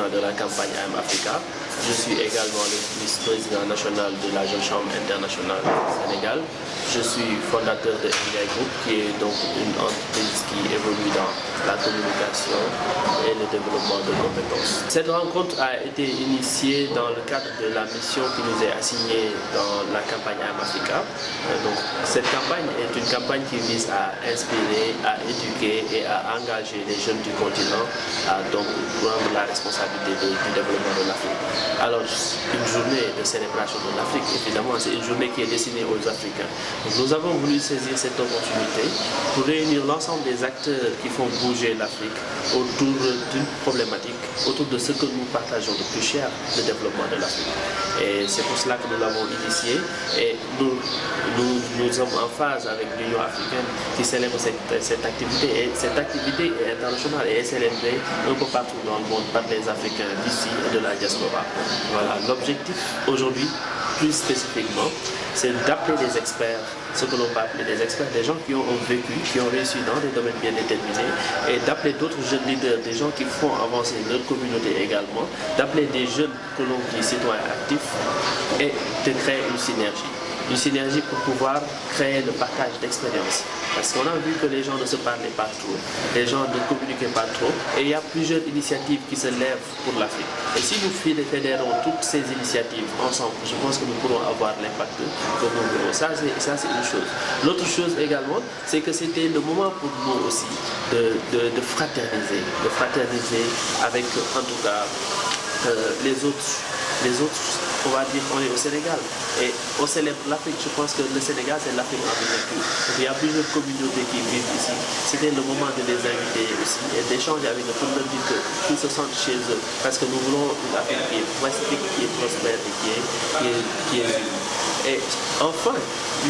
national de la campagne I'm Africa. Je suis également le vice-président national de la Jeune Chambre internationale du Sénégal. Je suis fondateur de MDI Group, qui est donc une entreprise qui évolue dans la communication et le développement de compétences. Cette rencontre a été initiée dans le cadre de la mission qui nous est assignée dans la campagne I'm Africa. Donc, cette campagne est une campagne qui vise à inspirer, à éduquer et à engager les jeunes du continent à donc prendre la responsabilité du développement de l'Afrique. Alors, une journée de célébration de l'Afrique, évidemment, c'est une journée qui est destinée aux Africains. Donc, nous avons voulu saisir cette opportunité pour réunir l'ensemble des acteurs qui font bouger l'Afrique autour d'une problématique, autour de ce que nous partageons de plus cher, le développement de l'Afrique. Et c'est pour cela que nous l'avons initié et nous sommes en phase avec l'Union africaine qui célèbre cette activité. Et cette activité est internationale et est célébrée un peu partout dans le monde par les Africains d'ici et de la diaspora. Voilà, l'objectif aujourd'hui, plus spécifiquement, c'est d'appeler des experts, ce que l'on peut appeler des experts, des gens qui ont vécu, qui ont réussi dans des domaines bien déterminés, et d'appeler d'autres jeunes leaders, des gens qui font avancer leur communauté également, d'appeler des jeunes que l'on dit citoyens actifs, et de créer une synergie. Une synergie pour pouvoir créer le partage d'expériences. Parce qu'on a vu que les gens ne se parlaient pas trop, les gens ne communiquaient pas trop, et il y a plusieurs initiatives qui se lèvent pour l'Afrique. Et si nous fédérons toutes ces initiatives ensemble, je pense que nous pourrons avoir l'impact que nous voulons. Ça, c'est une chose. L'autre chose également, c'est que c'était le moment pour nous aussi de fraterniser avec, en tout cas, les autres, on va dire, on est au Sénégal et on célèbre l'Afrique. Je pense que le Sénégal, c'est l'Afrique en miniature. Il y a plusieurs communautés qui vivent ici. C'était le moment de les inviter aussi et d'échanger avec eux pour leur dire qu'ils se sentent chez eux. Parce que nous voulons une Afrique qui est pacifique, qui est prospère et qui est unie. Et enfin,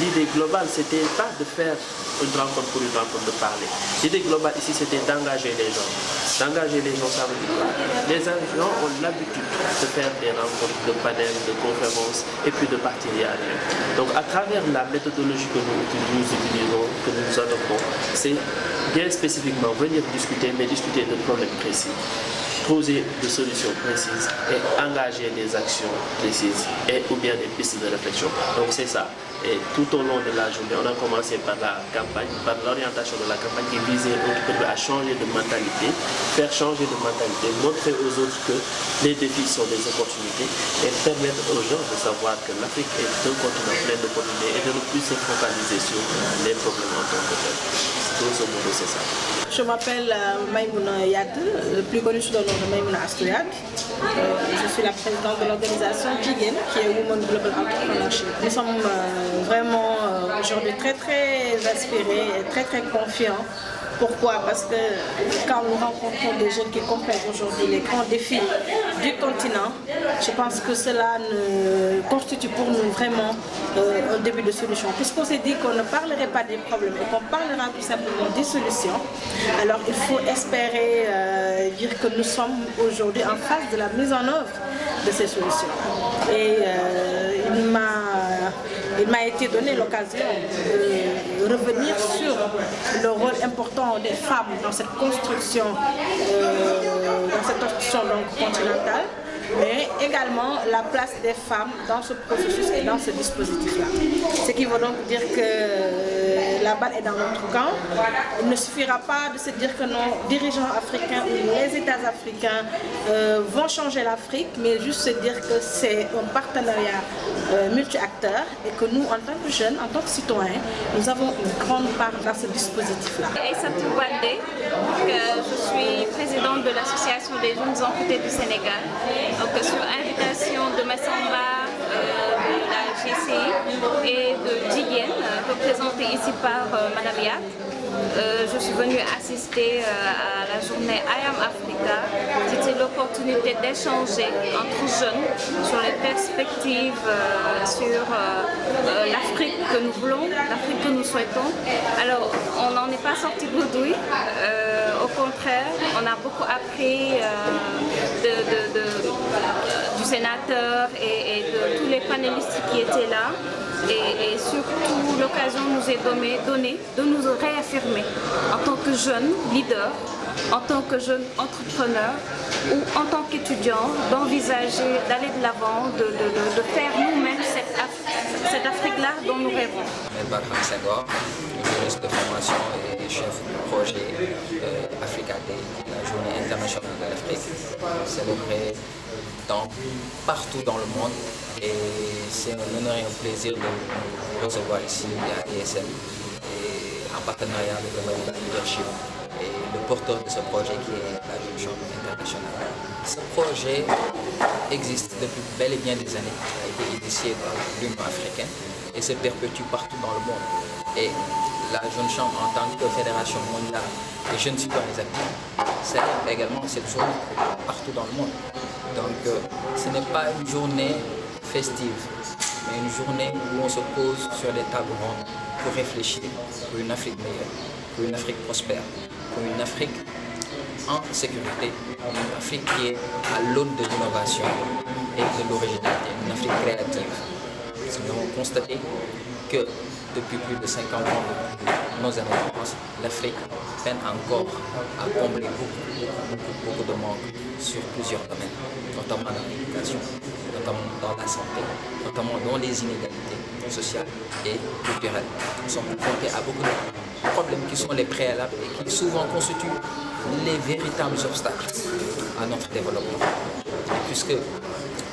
l'idée globale, c'était pas de faire une rencontre pour une rencontre, de parler. L'idée globale ici, c'était d'engager les gens. D'engager les gens, ça veut dire quoi? Les gens ont l'habitude de faire des rencontres, de panels, de conférences et puis de partir à rien. Donc à travers la méthodologie que nous utilisons, que nous adoptons, c'est bien spécifiquement venir discuter, mais discuter de problèmes précis, trouver des solutions précises et engager des actions précises et ou bien des pistes de réflexion. Donc c'est ça. Et tout au long de la journée, on a commencé par la campagne, par l'orientation de la campagne qui visait à changer de mentalité, faire changer de mentalité, montrer aux autres que les défis sont des opportunités et permettre aux gens de savoir que l'Afrique est un continent plein d'opportunités et de ne plus se focaliser sur les problèmes en tant que tels. Grosso modo, c'est ça. Je m'appelle Maïmouna Yad, plus connue sous le nom de Maïmouna Astouyad. Je suis la présidente de l'organisation Jiguen, qui est Women Global Entrepreneurship. Nous sommes vraiment aujourd'hui très inspirés et très confiants. Pourquoi? Parce que quand nous rencontrons des jeunes qui comprennent aujourd'hui les grands défis du continent, je pense que cela constitue pour nous vraiment un début de solution. Puisqu'on s'est dit qu'on ne parlerait pas des problèmes et qu'on parlera tout simplement des solutions, alors il faut espérer dire que nous sommes aujourd'hui en phase de la mise en œuvre de ces solutions. Et il m'a été donné l'occasion de revenir sur le rôle important des femmes dans cette construction, continentale, mais également la place des femmes dans ce processus et dans ce dispositif-là. Ce qui veut donc dire que la balle est dans notre camp. Il ne suffira pas de se dire que nos dirigeants africains ou les États africains vont changer l'Afrique, mais juste se dire que c'est un partenariat multi-acteurs et que nous, en tant que jeunes, en tant que citoyens, nous avons une grande part dans ce dispositif-là. Aïssatou Wandé, je suis présidente de l'Association des jeunes amputés du Sénégal. Donc, sur invitation de Massamba, de la GCI et de Jiguen, représentée ici par Madame Yad, je suis venue assister à la journée I Am Africa. C'était l'opportunité d'échanger entre jeunes sur les perspectives, sur l'Afrique que nous voulons, l'Afrique que nous souhaitons. Alors, on n'en est pas sorti bredouille. Au contraire, on a beaucoup appris du sénateur et de tous les panélistes qui étaient là. et surtout l'occasion nous est donnée de nous réaffirmer en tant que jeunes leaders, en tant que jeunes entrepreneurs ou en tant qu'étudiants, d'envisager d'aller de l'avant, de faire nous-mêmes cette Afrique-là dont nous rêvons. Barham Senghor, juriste de formation et chef du projet Africa Day, la journée internationale de l'Afrique, célébrée partout dans le monde. Et c'est un honneur et un plaisir de vous recevoir ici à DSM et en partenariat avec le Maroc Leadership et le porteur de ce projet qui est la Jeune Chambre internationale. Ce projet existe depuis bel et bien des années, a été initié par l'Union africaine et se perpétue partout dans le monde. Et la Jeune Chambre en tant que fédération mondiale des jeunes citoyens actifs célèbre également cette journée partout dans le monde. Donc ce n'est pas une journée festive, mais une journée où on se pose sur des tables rondes pour réfléchir pour une Afrique meilleure, pour une Afrique prospère, pour une Afrique en sécurité, une Afrique qui est à l'aune de l'innovation et de l'originalité, une Afrique créative. Nous avons constaté que depuis plus de 50 ans de nos indépendances, l'Afrique peine encore à combler beaucoup de manques sur plusieurs domaines, notamment dans l'éducation, notamment dans la santé, notamment dans les inégalités sociales et culturelles. Nous sommes confrontés à beaucoup de problèmes qui sont les préalables et qui souvent constituent les véritables obstacles à notre développement. Et puisque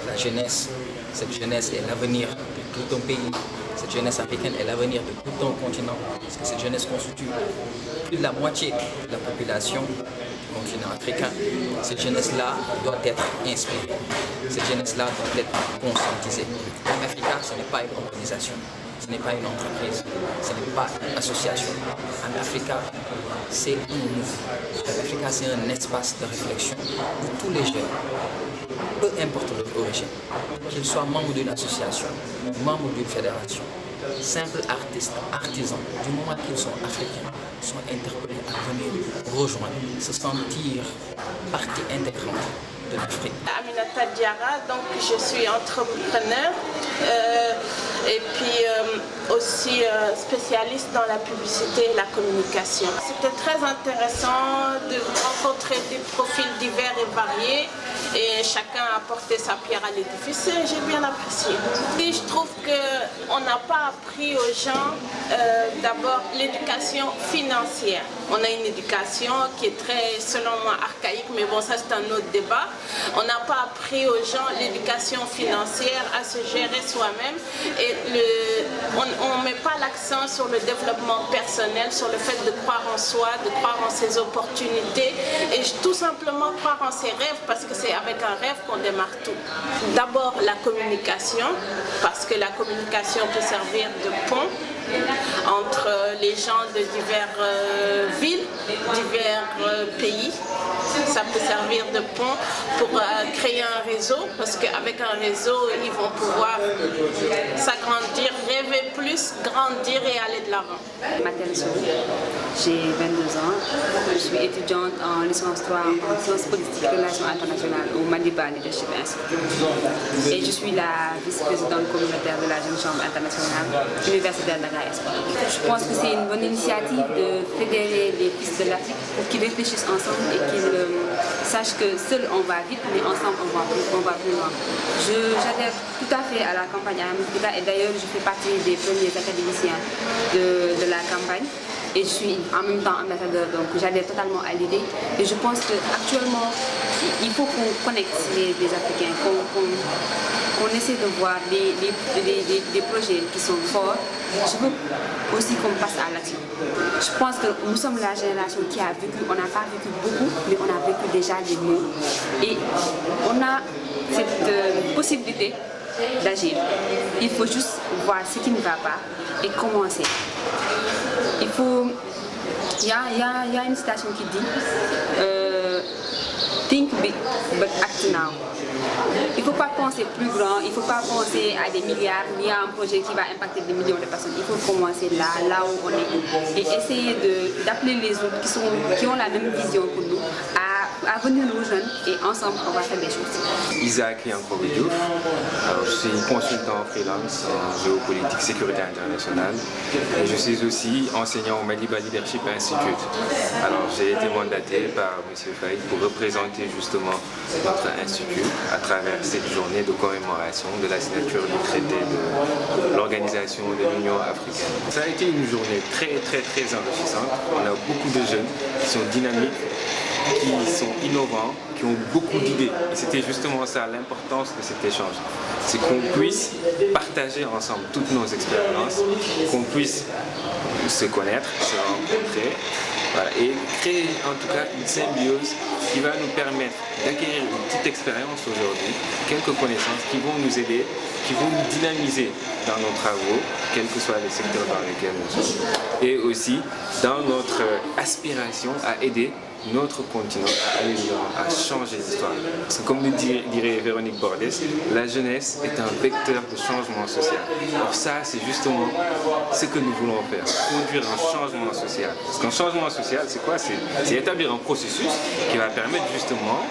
la jeunesse, cette jeunesse est l'avenir de tout un pays, cette jeunesse africaine est l'avenir de tout un continent, parce que cette jeunesse constitue plus de la moitié de la population du continent africain. Cette jeunesse-là doit être inspirée, cette jeunesse-là doit être conscientisée. Africa, ce n'est pas une organisation, ce n'est pas une entreprise, ce n'est pas une association. Africa, c'est un mouvement. Africa, c'est un espace de réflexion où tous les jeunes, peu importe leur origine, qu'ils soient membres d'une association, membres d'une fédération, simples artistes, artisans, du moment qu'ils sont africains, sont interpellés à venir rejoindre, se sentir partie intégrante de l'Afrique. Aminata Diarra, donc je suis entrepreneur et puis aussi spécialiste dans la publicité et la communication. C'était très intéressant de rencontrer des profils divers et variés et chacun a apporté sa pierre à l'édifice et j'ai bien apprécié. Et je trouve qu'on n'a pas appris aux gens d'abord l'éducation financière. On a une éducation qui est très, selon moi, archaïque, mais bon, ça c'est un autre débat. On n'a pas appris aux gens l'éducation financière, à se gérer soi-même et on ne met pas l'accent sur le développement personnel, sur le fait de croire en soi, de croire en ses opportunités et tout simplement croire en ses rêves parce que c'est avec un rêve qu'on démarre tout. D'abord la communication, parce que la communication peut servir de pont entre les gens de diverses villes, divers pays. Ça peut servir de pont pour créer un réseau, parce qu'avec un réseau, ils vont pouvoir s'agrandir, rêver plus, grandir et aller de l'avant. Mathilde Sow, j'ai 22 ans, je suis étudiante en licence 3 en sciences politiques et relations internationales au Madiba Leadership Institute. Et je suis la vice-présidente communautaire de la Jeune Chambre internationale universitaire de Dakar Espoir. Je pense que c'est une bonne initiative de fédérer les fils de l'Afrique pour qu'ils réfléchissent ensemble et qu'ils sachent que seul on va vite, mais ensemble on va plus loin. J'adhère tout à fait à la campagne Africa et d'ailleurs je fais partie des premiers académiciens de la campagne. Et je suis en même temps ambassadeur, donc j'adhère totalement à l'idée. Et je pense qu'actuellement, il faut qu'on connecte les Africains, qu'on essaie de voir des projets qui sont forts. Je veux aussi qu'on passe à l'action. Je pense que nous sommes la génération qui a vécu, on n'a pas vécu beaucoup, mais on a vécu déjà des mots. Et on a cette possibilité d'agir. Il faut juste voir ce qui ne va pas et commencer. Il y a une citation qui dit think big but act now. Il ne faut pas penser plus grand, il ne faut pas penser à des milliards, ni à un projet qui va impacter des millions de personnes. Il faut commencer là où on est et essayer d'appeler les autres qui ont la même vision que nous à à venir nous rejoindre et ensemble on va faire des choses. Isaac Yankovic. Alors, je suis consultant freelance en géopolitique sécurité internationale et je suis aussi enseignant au Madiba Leadership Institute. Alors j'ai été mandaté par M. Faye pour représenter justement notre institut à travers cette journée de commémoration de la signature du traité de l'Organisation de l'Union africaine. Ça a été une journée très enrichissante. On a beaucoup de jeunes qui sont dynamiques, qui sont innovants, qui ont beaucoup d'idées. Et c'était justement ça l'importance de cet échange. C'est qu'on puisse partager ensemble toutes nos expériences, qu'on puisse se connaître, se rencontrer, voilà, et créer en tout cas une symbiose qui va nous permettre d'acquérir une petite expérience aujourd'hui, quelques connaissances qui vont nous aider, qui vont nous dynamiser dans nos travaux, quels que soient les secteurs dans lesquels nous sommes, et aussi dans notre aspiration à aider notre continent à aller à changer l'histoire. Parce que comme le dirait Véronique Bordes, la jeunesse est un vecteur de changement social. Alors ça, c'est justement ce que nous voulons faire, conduire un changement social. Parce qu'un changement social, c'est quoi? C'est établir un processus qui va permettre justement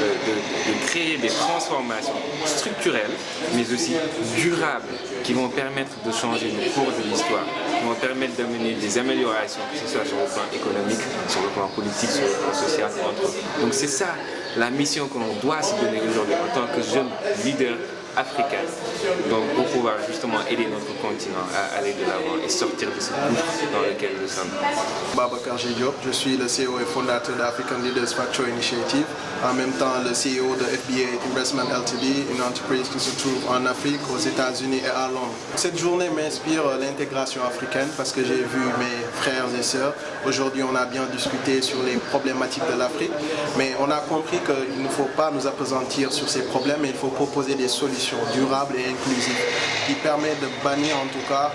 de créer des transformations structurelles, mais aussi durables, qui vont permettre de changer le cours de l'histoire, qui vont permettre d'amener des améliorations, que ce soit sur le plan économique, sur le plan politique, sur le plan social, entre autres. Donc c'est ça la mission que l'on doit se donner aujourd'hui en tant que jeune leader africain, donc pour pouvoir justement aider notre continent à aller de l'avant et sortir de ce gouffre dans lequel nous sommes. Babacar Diop, je suis le CEO et fondateur d'African Leaders Factor Initiative, en même temps le CEO de FBA Investment Ltd, une entreprise qui se trouve en Afrique, aux États-Unis et à Londres. Cette journée m'inspire l'intégration africaine parce que j'ai vu mes frères et sœurs. Aujourd'hui, on a bien discuté sur les problématiques de l'Afrique, mais on a compris qu'il ne faut pas nous appesantir sur ces problèmes, mais il faut proposer des solutions durable et inclusive qui permet de bannir en tout cas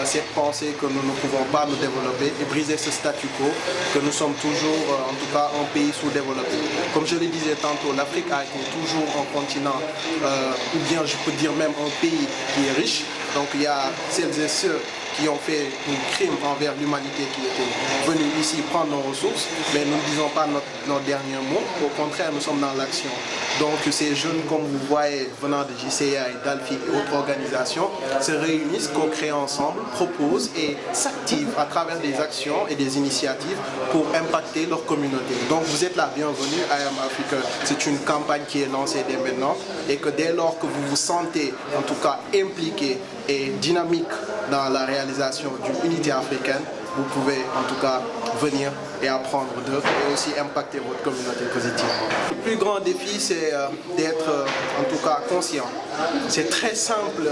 cette pensée que nous ne pouvons pas nous développer et briser ce statu quo que nous sommes toujours en tout cas un pays sous-développé. Comme je le disais tantôt, l'Afrique a été toujours un continent ou bien je peux dire même un pays qui est riche. Donc il y a celles et ceux qui ont fait un crime envers l'humanité qui étaient venus ici prendre nos ressources, mais nous ne disons pas notre dernier mot, au contraire nous sommes dans l'action. Donc ces jeunes comme vous voyez venant de JCA et d'Alfi et autres organisations se réunissent, co-créent ensemble, proposent et s'activent à travers des actions et des initiatives pour impacter leur communauté. Donc vous êtes la bienvenue à I Am Africa. C'est une campagne qui est lancée dès maintenant et que dès lors que vous vous sentez en tout cas impliqué et dynamique dans la réalisation d'une unité africaine, vous pouvez en tout cas venir et apprendre d'eux et aussi impacter votre communauté positivement. Le plus grand défi, c'est d'être en tout cas conscient. C'est très simple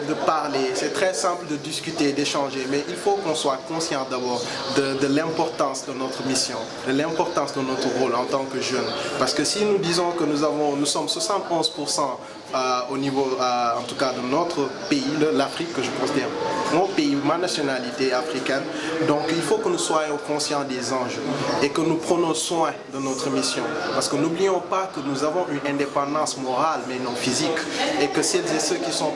de parler, c'est très simple de discuter, d'échanger, mais il faut qu'on soit conscient d'abord de l'importance de notre mission, de l'importance de notre rôle en tant que jeunes. Parce que si nous disons que nous sommes 71% au niveau en tout cas de notre pays, l'Afrique que je considère mon pays, ma nationalité africaine, donc il faut que nous soyons conscients des enjeux et que nous prenons soin de notre mission. Parce que n'oublions pas que nous avons une indépendance morale mais non physique et que celles et ceux qui sont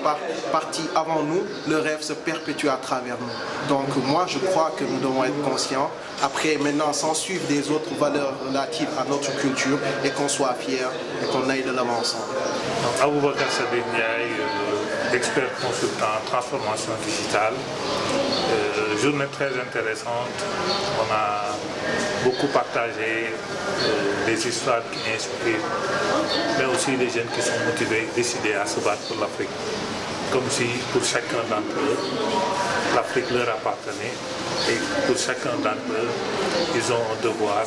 partis avant nous, le rêve se perpétue à travers nous. Donc moi je crois que nous devons être conscients. Après maintenant s'en suivre des autres valeurs relatives à notre culture et qu'on soit fiers et qu'on aille de l'avant ensemble. Aboubacar Sadek Ndiaye, expert consultant en transformation digitale. Journée très intéressante. On a beaucoup partagé des histoires qui inspirent, mais aussi des jeunes qui sont motivés, décidés à se battre pour l'Afrique. Comme si pour chacun d'entre eux, l'Afrique leur appartenait et pour chacun d'entre eux, ils ont un devoir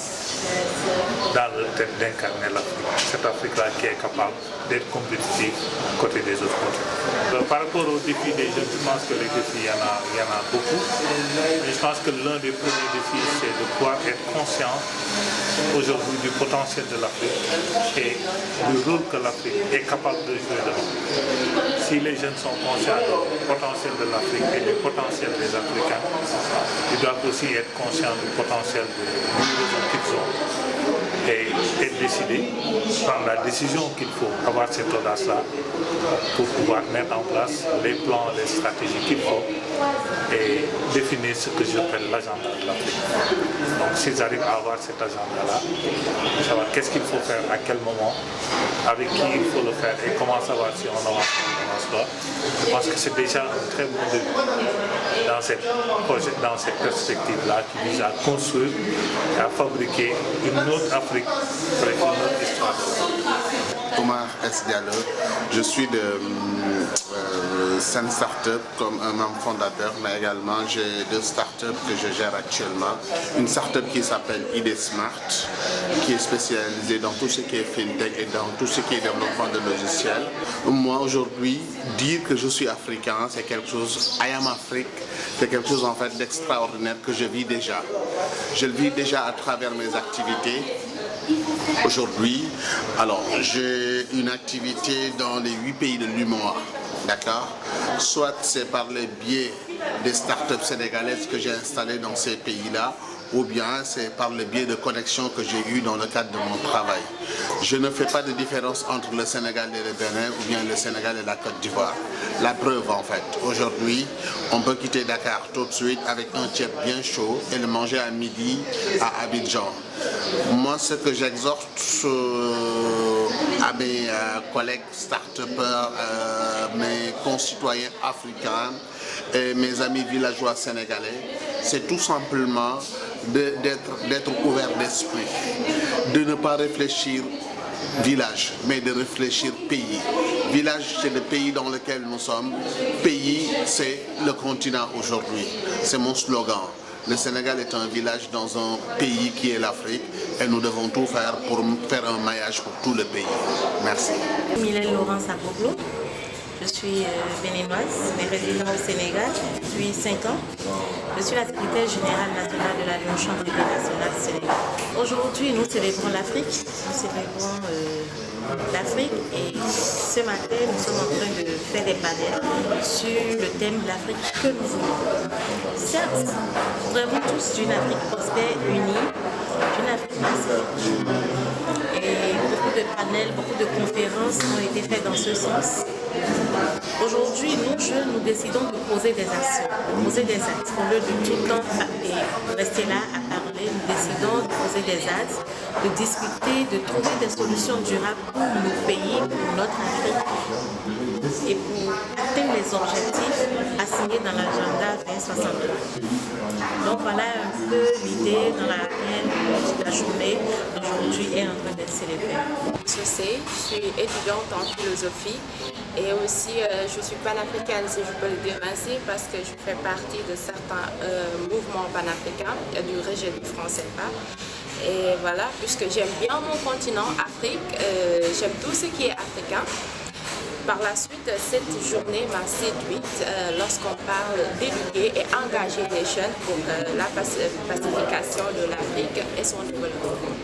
dans leur tête d'incarner l'Afrique. Cette Afrique-là qui est capable d'être compétitive à côté des autres continents. Par rapport aux défis des jeunes, je pense que les défis, il y en a beaucoup. Mais je pense que l'un des premiers défis, c'est de pouvoir être conscient aujourd'hui du potentiel de l'Afrique et du rôle que l'Afrique est capable de jouer devant. Si les jeunes sont conscients du potentiel de l'Afrique et du potentiel des Africains, ils doivent aussi être conscients du potentiel du réseau qu'ils ont et être décidés, prendre la décision qu'il faut, avoir cette audace-là pour pouvoir mettre en place les plans, les stratégies qu'il faut et définir ce que j'appelle l'agenda de l'Afrique. Donc s'ils arrivent à avoir cet agenda-là, savoir qu'est-ce qu'il faut faire, à quel moment, avec qui il faut le faire et comment savoir si on avance ou on avance pas, je pense que c'est déjà un très bon début dans cette perspective-là qui vise à construire et à fabriquer une autre Afrique avec une autre histoire. Omar S. Diallo, je suis de Sen Startup comme un membre fondateur, mais également j'ai 2 startups que je gère actuellement. Une startup qui s'appelle ID Smart, qui est spécialisée dans tout ce qui est fintech et dans tout ce qui est développement de logiciels. Moi aujourd'hui, dire que je suis africain, c'est quelque chose, I am Afrique, c'est quelque chose en fait d'extraordinaire que je vis déjà. Je le vis déjà à travers mes activités. Aujourd'hui, alors j'ai une activité dans les 8 pays de l'UMOA, d'accord? Soit c'est par le biais des startups sénégalaises que j'ai installées dans ces pays-là, ou bien c'est par le biais de connexions que j'ai eues dans le cadre de mon travail. Je ne fais pas de différence entre le Sénégal et le Bénin ou bien le Sénégal et la Côte d'Ivoire. La preuve en fait, aujourd'hui, on peut quitter Dakar tout de suite avec un tiep bien chaud et le manger à midi à Abidjan. Moi, ce que j'exhorte à mes collègues start-upers, mes concitoyens africains et mes amis villageois sénégalais, c'est tout simplement d'être ouvert d'esprit, de ne pas réfléchir village, mais de réfléchir pays. Village, c'est le pays dans lequel nous sommes. Pays, c'est le continent aujourd'hui. C'est mon slogan. Le Sénégal est un village dans un pays qui est l'Afrique et nous devons tout faire pour faire un maillage pour tout le pays. Merci. Mylène Laurence Aboglo. Je suis béninoise, mais résidant au Sénégal depuis 5 ans. Je suis la secrétaire générale nationale de l'Alliance Chambre internationale du Sénégal. Aujourd'hui, nous célébrons l'Afrique. Nous célébrons l'Afrique et ce matin, nous sommes en train de faire des panels sur le thème de l'Afrique que nous voulons. Certes, nous rêvons tous d'une Afrique prospère, unie, d'une Afrique pacifique. Et beaucoup de panels, beaucoup de conférences ont été faites dans ce sens. Aujourd'hui, nous jeunes, nous décidons de poser des actions, de poser des actes. Au lieu de tout le temps rester là à parler, nous décidons de poser des actes, de discuter, de trouver des solutions durables pour nos pays, pour notre Afrique et pour atteindre les objectifs assignés dans l'agenda 2063. Donc voilà un peu l'idée dans laquelle la journée d'aujourd'hui est en train d'être célébrée. Je suis étudiante en philosophie et aussi je suis panafricaine, si je peux le dire ainsi, parce que je fais partie de certains mouvements panafricains du régime du franc CFA. Et voilà, puisque j'aime bien mon continent, Afrique, j'aime tout ce qui est africain. Par la suite, cette journée m'a séduite lorsqu'on parle d'éduquer et engager les jeunes pour la pacification de l'Afrique et son développement.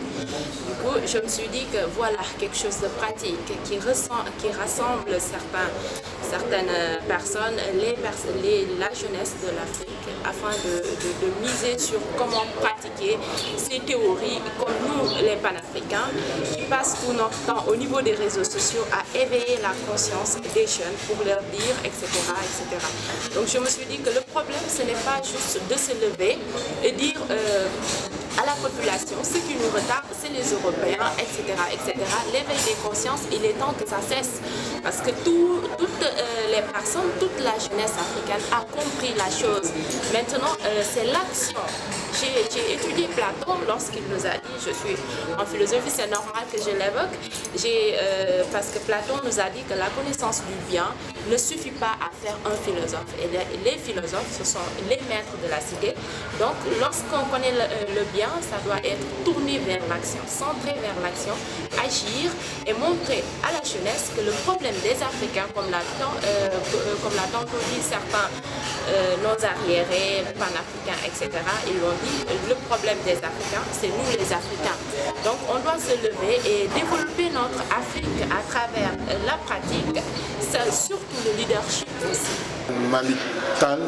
Du coup, je me suis dit que voilà quelque chose de pratique qui rassemble certaines personnes, la jeunesse de l'Afrique, afin de miser sur comment pratiquer ces théories comme nous, les panafricains, qui passent tout notre temps au niveau des réseaux sociaux à éveiller la conscience des jeunes pour leur dire, etc., etc. Donc je me suis dit que le problème, ce n'est pas juste de se lever et dire à la population, ce qui nous retarde, c'est les Européens, etc., etc. L'éveil des consciences, il est temps que ça cesse. Parce que toutes les personnes, toute la jeunesse africaine a compris la chose. Maintenant, c'est l'action. J'ai étudié Platon lorsqu'il nous a dit, je suis en philosophie, c'est normal que je l'évoque, parce que Platon nous a dit que la connaissance du bien ne suffit pas à faire un philosophe. Et les philosophes, ce sont les maîtres de la cité. Donc, lorsqu'on connaît le bien, ça doit être tourné vers l'action, centré vers l'action, agir et montrer à la jeunesse que le problème des Africains, comme l'a tantôt dit certains nos arriérés, panafricains, etc., ils l'ont dit, le problème des Africains, c'est nous les Africains. Donc on doit se lever et développer notre Afrique à travers la pratique, c'est surtout le leadership aussi. Malik Tal,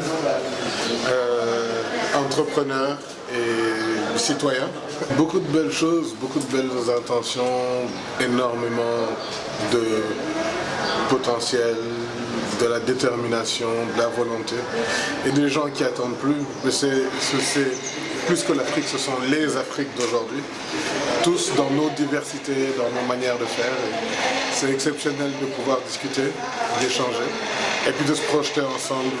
entrepreneur et citoyen. Beaucoup de belles choses, beaucoup de belles intentions, énormément potentiel, de la détermination, de la volonté et des gens qui attendent plus. Mais c'est plus que l'Afrique, ce sont les Afriques d'aujourd'hui, tous dans nos diversités, dans nos manières de faire. C'est exceptionnel de pouvoir discuter, d'échanger et puis de se projeter ensemble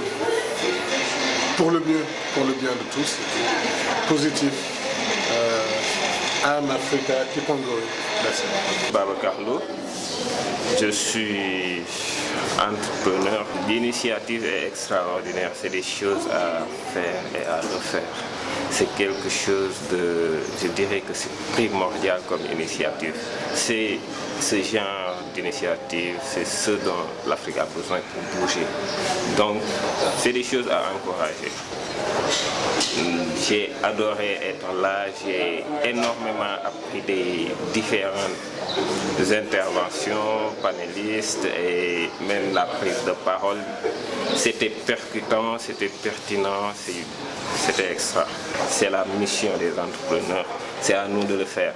pour le mieux, pour le bien de tous. Positif. I'm Africa, keep on going. Merci. Babacar Lo, je suis entrepreneur. L'initiative est extraordinaire, c'est des choses à faire et à refaire. C'est quelque chose de, je dirais que c'est primordial comme initiative. C'est ce genre d'initiative, c'est ce dont l'Afrique a besoin pour bouger. Donc, c'est des choses à encourager. J'ai adoré être là, j'ai énormément appris des différentes interventions, panélistes et même la prise de parole. C'était percutant, c'était pertinent, c'était extra. C'est la mission des entrepreneurs, c'est à nous de le faire.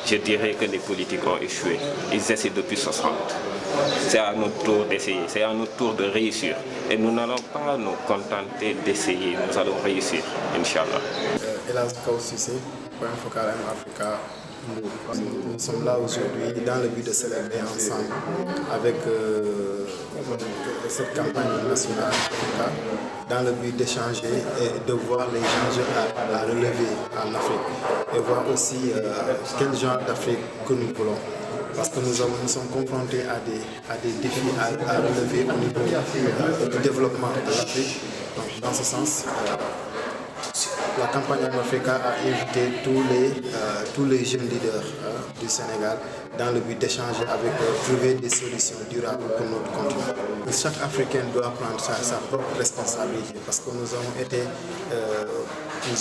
Je dirais que les politiques ont échoué. Ils essaient depuis 60. C'est à notre tour d'essayer, c'est à notre tour de réussir. Et nous n'allons pas nous contenter d'essayer, nous allons réussir, Inch'Allah. Elas Kaussissé, Point Focal Africa. Nous sommes là aujourd'hui dans le but de célébrer ensemble avec cette campagne nationale Africa, dans le but d'échanger et de voir les enjeux à relever en Afrique et voir aussi quel genre d'Afrique que nous voulons. Parce que nous sommes confrontés à des défis à relever au niveau du développement de l'Afrique. Donc dans ce sens, la campagne Africa a invité tous les jeunes leaders du Sénégal dans le but d'échanger avec eux, trouver des solutions durables pour notre continent. Chaque Africain doit prendre sa propre responsabilité parce que nous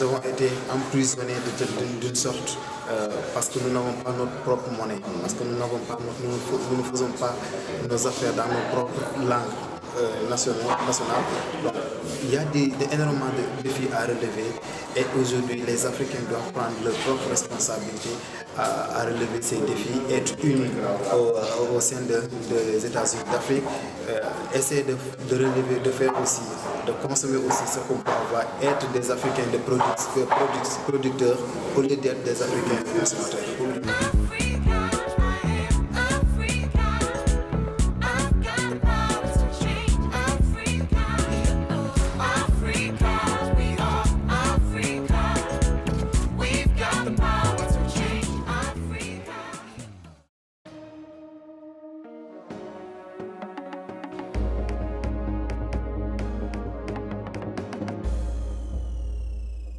avons été emprisonnés d'une sorte parce que nous n'avons pas notre propre monnaie, parce que nous ne faisons pas nos affaires dans nos propres langues nationales. Donc, il y a énormément de défis à relever et aujourd'hui les Africains doivent prendre leur propre responsabilité à relever ces défis, être unis au sein des États-Unis d'Afrique, essayer de relever, de faire aussi, de consommer aussi ce qu'on peut avoir, être des Africains de producteurs au lieu d'être des Africains consommateurs.